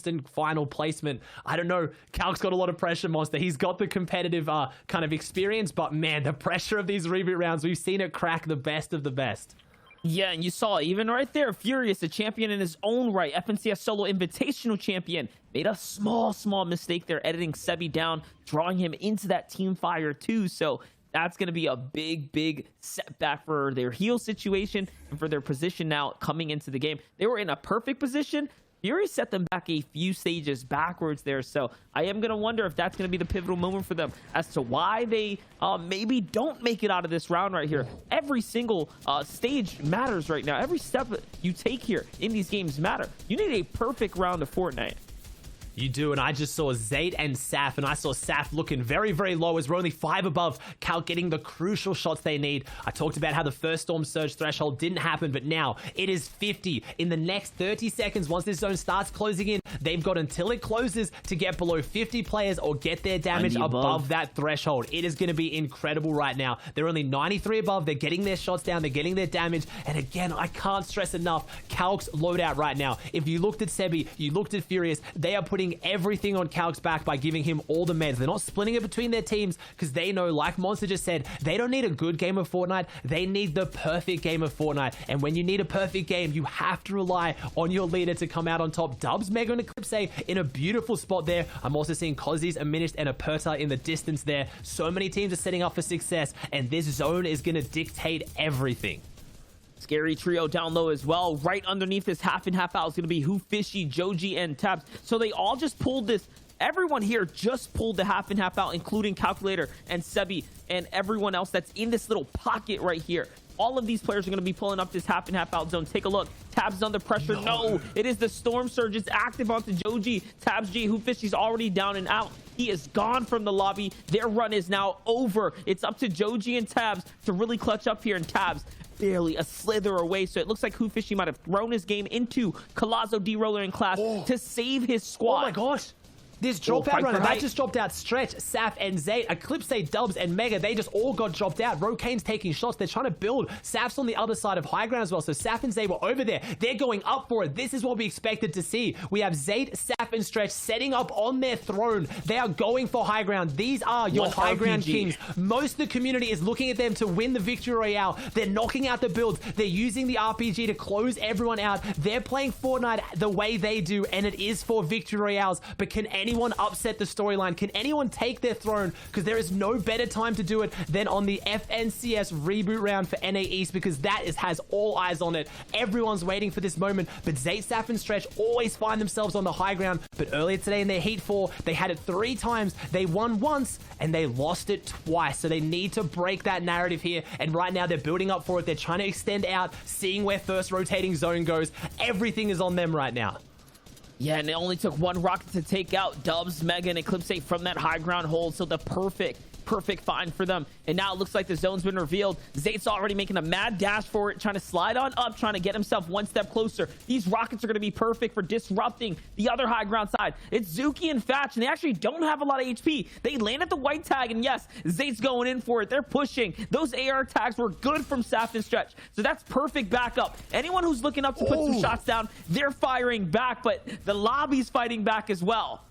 instant final placement. I don't know. Calc's got a lot of pressure, Monster. He's got the competitive kind of experience, but man, the pressure of these reboot rounds, we've seen it crack the best of the best. Yeah, and you saw even right there, Furious, a champion in his own right, FNCS Solo Invitational champion, made a small mistake there, editing Sebi down, drawing him into that team fire too. So that's going to be a big setback for their heal situation and for their position now coming into the game. They were in a perfect position. Fury set them back a few stages backwards there, so I am going to wonder if that's going to be the pivotal moment for them as to why they maybe don't make it out of this round right here. Every single stage matters right now. Every step you take here in these games matter. You need a perfect round of Fortnite. You do, and I just saw Zayt and Saff, and I saw Saff looking very low as we're only 5 above. Calc getting the crucial shots they need. I talked about how the first Storm Surge threshold didn't happen, but now it is 50. In the next 30 seconds, once this zone starts closing in, they've got until it closes to get below 50 players or get their damage above that threshold. It is going to be incredible right now. They're only 93 above. They're getting their shots down. They're getting their damage. And again, I can't stress enough, Calc's loadout right now. If you looked at Sebi, you looked at Furious, they are putting everything on Calc's back by giving him all the meds. They're not splitting it between their teams because they know, like Monster just said, they don't need a good game of Fortnite. They need the perfect game of Fortnite. And when you need a perfect game, you have to rely on your leader to come out on top. Dubs, Mega, and Eclipse in a beautiful spot there. I'm also seeing Cozzies, Aminished, and Aperta in the distance there. So many teams are setting up for success, and this zone is going to dictate everything. Scary trio down low as well. Right underneath this half in, half out is going to be Who Fishy, Joji, and Tabs. So they all just pulled this. Everyone here just pulled the half in, half out, including Calculator and Sebi and everyone else that's in this little pocket right here. All of these players are going to be pulling up this half in, half out zone. Take a look. Tabs is under pressure. No, it is the Storm Surge. It's active onto Joji. Tabs G. Who Fishy's already down and out. He is gone from the lobby. Their run is now over. It's up to Joji and Tabs to really clutch up here, and Tabs barely a slither away. So it looks like Who Fishy might have thrown his game into Colazzo, D-Roller, and Class to save his squad. Oh my gosh. This dropout run, that just dropped out Strech, Saff, and Zayt. Eclipse, Dubs, and Mega, they just all got dropped out. Rokane's taking shots. They're trying to build. Saff's on the other side of high ground as well. So Saff and Zayt were over there. They're going up for it. This is what we expected to see. We have Zayt, Saff, and Strech setting up on their throne. They are going for high ground. These are your high ground kings. Most of the community is looking at them to win the Victory Royale. They're knocking out the builds. They're using the RPG to close everyone out. They're playing Fortnite the way they do, and it is for Victory Royales. But can anyone upset the storyline? Can anyone take their throne? Because there is no better time to do it than on the FNCS reboot round for NA East, because that has all eyes on it. Everyone's waiting for this moment, but Zayt, Saff, and Strech always find themselves on the high ground. But earlier today in their Heat 4, they had it 3 times. They won once, and they lost it twice. So they need to break that narrative here, and right now they're building up for it. They're trying to extend out, seeing where first rotating zone goes. Everything is on them right now. Yeah, and it only took 1 rocket to take out Dubs, Mega, and Eclipse from that high ground hold. So the perfect find for them. And now it looks like the zone's been revealed. Zayt's already making a mad dash for it, trying to slide on up, trying to get himself 1 step closer. These rockets are going to be perfect for disrupting the other high ground side. It's Zuki and Fatch, and they actually don't have a lot of HP. They land at the white tag, and yes, Zayt's going in for it. They're pushing. Those AR tags were good from Saff and Strech. So that's perfect backup. Anyone who's looking up to put some shots down, they're firing back, but the lobby's fighting back as well.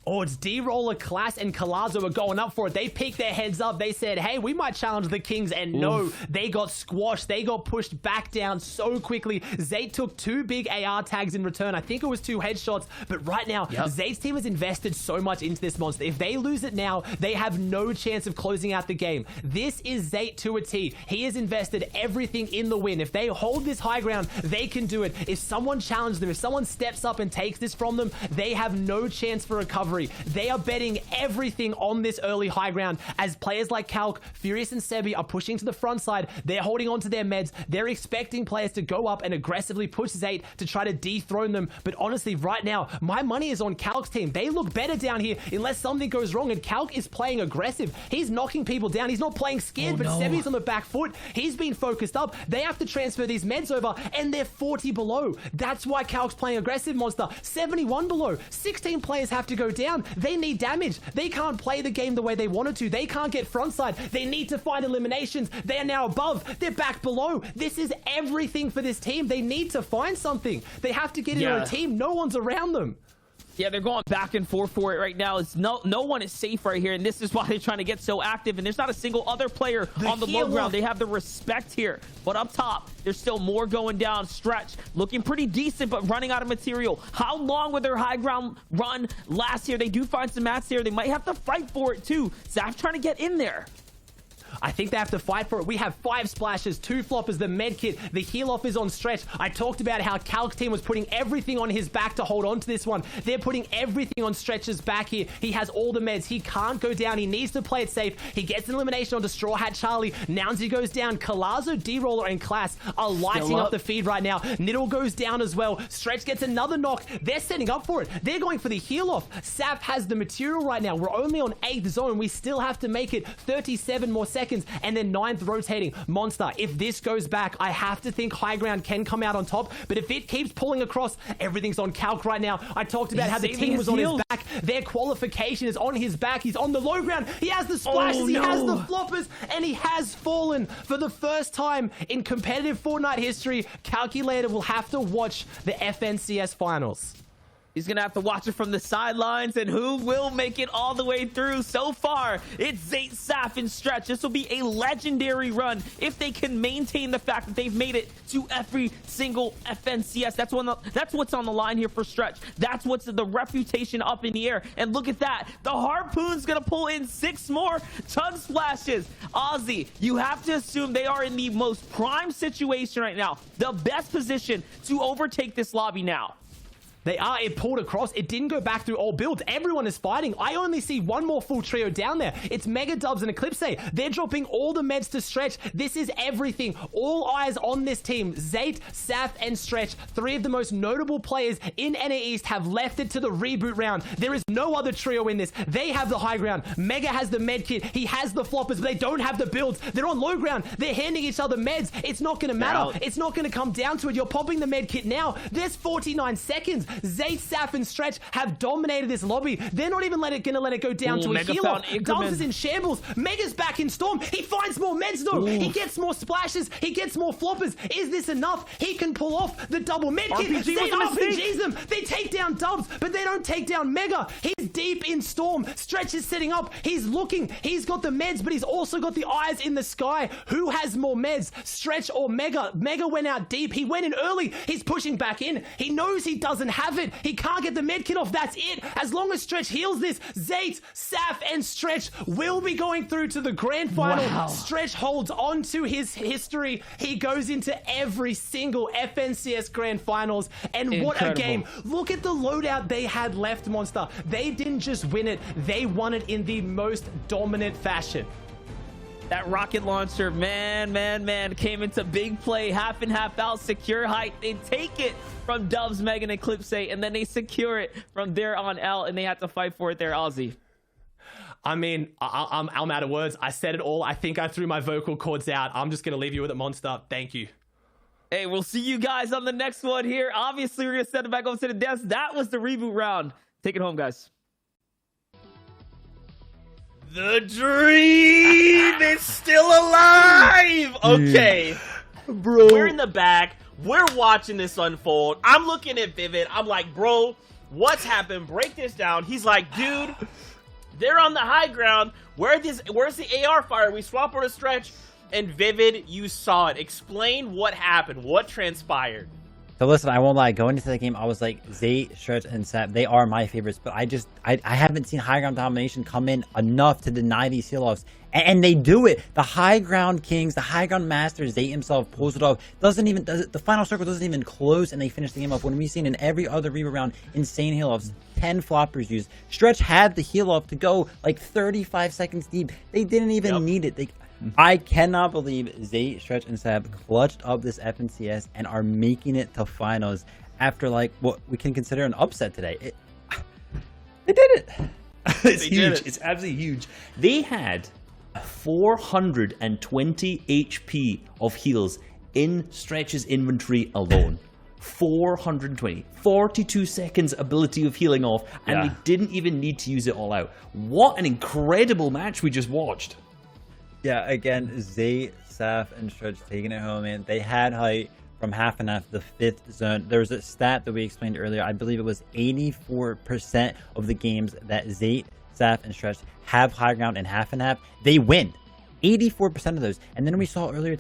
Oh, it's D-Roller, Class, and Colazzo are going up for it. They peeked their heads up. They said, hey, we might challenge the Kings. And no, they got squashed. They got pushed back down so quickly. Zayt took 2 big AR tags in return. I think it was 2 headshots. But right now, Zayt's team has invested so much into this monster. If they lose it now, they have no chance of closing out the game. This is Zayt to a T. He has invested everything in the win. If they hold this high ground, they can do it. If someone challenges them, if someone steps up and takes this from them, they have no chance for recovery. They are betting everything on this early high ground as players like Calc, Furious, and Sebi are pushing to the front side. They're holding on to their meds. They're expecting players to go up and aggressively push Zayt to try to dethrone them. But honestly, right now, my money is on Calc's team. They look better down here unless something goes wrong, and Calc is playing aggressive. He's knocking people down. He's not playing scared, but Sebi's on the back foot. He's been focused up. They have to transfer these meds over, and they're 40 below. That's why Calc's playing aggressive, monster. 71 below. 16 players have to go down. They need damage. They can't play the game the way they wanted to. They can't get frontside. They need to find eliminations. They are now above. They're back below. This is everything for this team. They need to find something. They have to get into a team. No one's around them. Yeah, they're going back and forth for it right now. It's no one is safe right here, and this is why they're trying to get so active. And there's not a single other player on the low ground. They have the respect here. But up top, there's still more going down. Strech looking pretty decent, but running out of material. How long would their high ground run last here? They do find some mats here. They might have to fight for it too. Saff trying to get in there. I think they have to fight for it. We have 5 splashes, 2 floppers, the med kit, the heal off is on Strech. I talked about how Calc team was putting everything on his back to hold on to this one. They're putting everything on Strech's back here. He has all the meds. He can't go down. He needs to play it safe. He gets an elimination onto Straw Hat Charlie. Nounsy goes down. Kalazo, D-Roller, and Class are lighting up the feed right now. Niddle goes down as well. Strech gets another knock. They're setting up for it. They're going for the heal off. Saff has the material right now. We're only on 8th zone. We still have to make it 37 more seconds. And then 9th rotating. Monster, if this goes back, I have to think high ground can come out on top. But if it keeps pulling across, everything's on Calc right now. I talked about how the team was on his back. Their qualification is on his back. He's on the low ground. He has the splashes. He has the floppers. And he has fallen for the first time in competitive Fortnite history. Calculator will have to watch the FNCS finals. He's going to have to watch it from the sidelines, and who will make it all the way through? So far, it's Zayt, Saff, and Strech. This will be a legendary run if they can maintain the fact that they've made it to every single FNCS. That's what's on the line here for Strech. That's what's the reputation up in the air. And look at that. The Harpoon's going to pull in 6 more Chug Splashes. Aussie, you have to assume they are in the most prime situation right now. The best position to overtake this lobby now. They are. It pulled across. It didn't go back through all builds. Everyone is fighting. I only see one more full trio down there. It's Mega Dubs and Eclipse. They're dropping all the meds to Strech. This is everything. All eyes on this team. Zayt, Saff, and Strech, 3 of the most notable players in NA East, have left it to the reboot round. There is no other trio in this. They have the high ground. Mega has the med kit. He has the floppers, but they don't have the builds. They're on low ground. They're handing each other meds. It's not going to matter. It's not going to come down to it. You're popping the med kit now. There's 49 seconds. Zayt, Saff, and Strech have dominated this lobby. They're not even going to let it go down to a heal-off. Dubs is in shambles. Mega's back in Storm. He finds more meds, though. He gets more splashes. He gets more floppers. Is this enough? He can pull off the double med kit. They RPGs them. They take down Dubs, but they don't take down Mega. He's deep in Storm. Strech is setting up. He's looking. He's got the meds, but he's also got the eyes in the sky. Who has more meds? Strech or Mega? Mega went out deep. He went in early. He's pushing back in. He knows he doesn't have it. He can't get the med kit off. That's it. As long as Strech heals this, Zayt, Saff, and Strech will be going through to the grand final. Wow. Strech holds on to his history. He goes into every single FNCS grand finals. And what a game. Look at the loadout they had left, Monster. They didn't just win it. They won it in the most dominant fashion. That rocket launcher, man, came into big play, half and half out, secure height. They take it from Dubs, Mega, and Eclipse, and then they secure it from there on out, and they have to fight for it there, Aussie. I mean, I'm out of words. I said it all. I think I threw my vocal cords out. I'm just going to leave you with it, Monster. Thank you. Hey, we'll see you guys on the next one here. Obviously, we're going to send it back over to the desk. That was the reboot round. Take it home, guys. The dream is still alive. Okay, bro, we're in the back. We're watching this unfold. I'm looking at Vivid. I'm like, bro, what's happened? Break this down. He's like, dude, they're on the high ground. Where's the AR fire? We swap over to Strech. And Vivid, you saw it. Explain what happened. What transpired. So listen, I won't lie. Going into the game, I was like, Zayt, Strech, and Saff, they are my favorites. But I haven't seen high ground domination come in enough to deny these heal-offs. And they do it. The high ground kings, the high ground masters, Zayt himself pulls it off. The final circle doesn't even close, and they finish the game off. When we've seen in every other reboot round, insane heal-offs, 10 floppers used. Strech had the heal-off to go like 35 seconds deep. They didn't even need it. I cannot believe Zayt, Strech, and Saff clutched up this FNCS and are making it to finals after like what we can consider an upset today. They did it. It's huge. It's absolutely huge. They had 420 HP of heals in Strech's inventory alone. 420. 42 seconds ability of healing off, and they didn't even need to use it all out. What an incredible match we just watched. Yeah, again, Zayt, Saff, and Strech taking it home, man. They had height from half and half, the 5th zone. There was a stat that we explained earlier. I believe it was 84% of the games that Zayt, Saff, and Strech have high ground in half and half, they win. 84% of those. And then we saw earlier